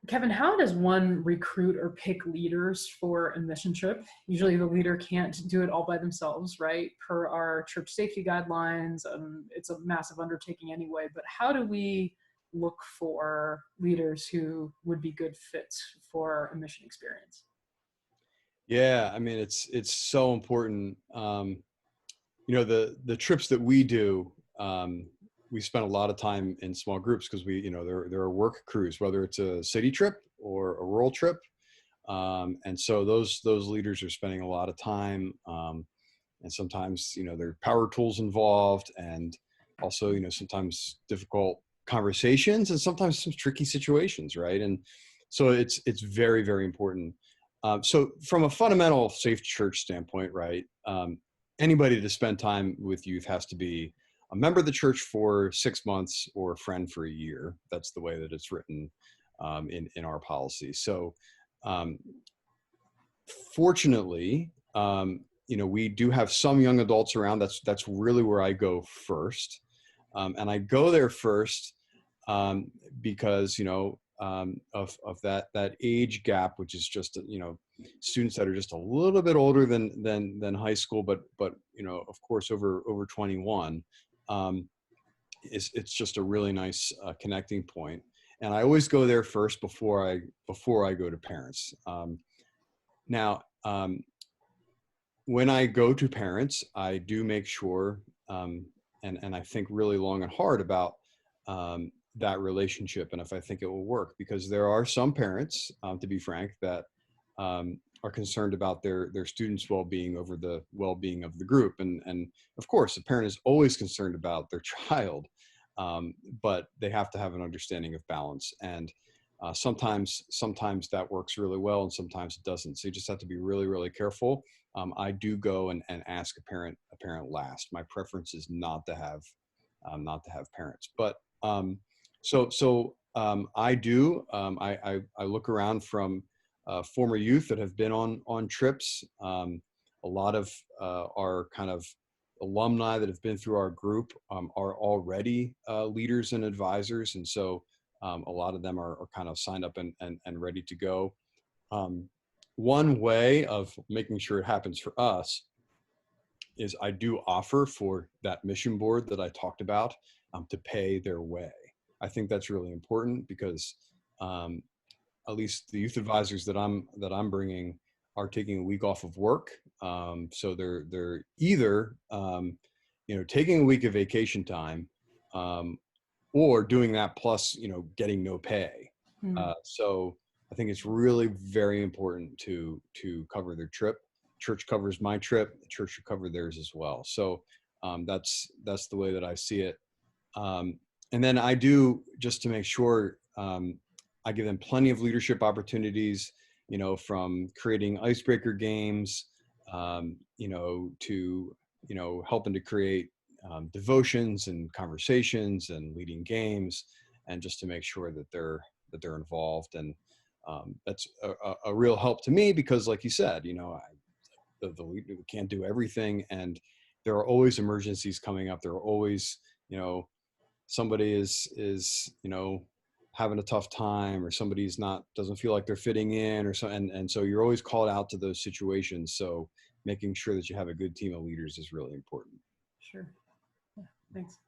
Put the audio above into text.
Kevin, how does one recruit or pick leaders for a mission trip? Usually the leader can't do it all by themselves, right? Per our church safety guidelines, it's a massive undertaking anyway, but how do we look for leaders who would be good fits for a mission experience? Yeah, I mean, it's so important. The trips that we do, we spend a lot of time in small groups because there are work crews, whether it's a city trip or a rural trip, and so those leaders are spending a lot of time, and sometimes there are power tools involved, and also sometimes difficult conversations, and sometimes some tricky situations, right? And so it's very, very important. So from a fundamental safe church standpoint, right? Anybody to spend time with youth has to be a member of the church for 6 months or a friend for a year. That's the way that it's written in our policy. So um, fortunately, we do have some young adults around. That's really where I go first, and I go there first because of that age gap, which is just students that are just a little bit older than high school, but of course over 21. It's just a really nice connecting point, and I always go there first before I go to parents. Now, when I go to parents, I do make sure, and I think really long and hard about that relationship, and if I think it will work, because there are some parents, to be frank, that are concerned about their students' well-being over the well-being of the group, and of course, a parent is always concerned about their child, but they have to have an understanding of balance, and sometimes that works really well, and sometimes it doesn't. So you just have to be really, really careful. I do go and ask a parent last. My preference is not to have parents, but I do. I look around from former youth that have been on trips. A lot of our kind of alumni that have been through our group are already leaders and advisors, and so a lot of them are kind of signed up and ready to go. One way of making sure it happens for us is I do offer for that mission board that I talked about to pay their way. I think that's really important because at least the youth advisors that I'm bringing are taking a week off of work, so they're either taking a week of vacation time, or doing that plus getting no pay. So I think it's really very important to cover their trip. Church covers my trip. The church should cover theirs as well. So that's the way that I see it. And then I do, just to make sure, I give them plenty of leadership opportunities, from creating icebreaker games, to, helping to create devotions and conversations and leading games, and just to make sure that they're involved. And that's a real help to me because, like you said, the leader can't do everything, and there are always emergencies coming up. There are always, somebody is having a tough time, or somebody's doesn't feel like they're fitting in, or so, and so you're always called out to those situations. So making sure that you have a good team of leaders is really important. Sure. Yeah, thanks.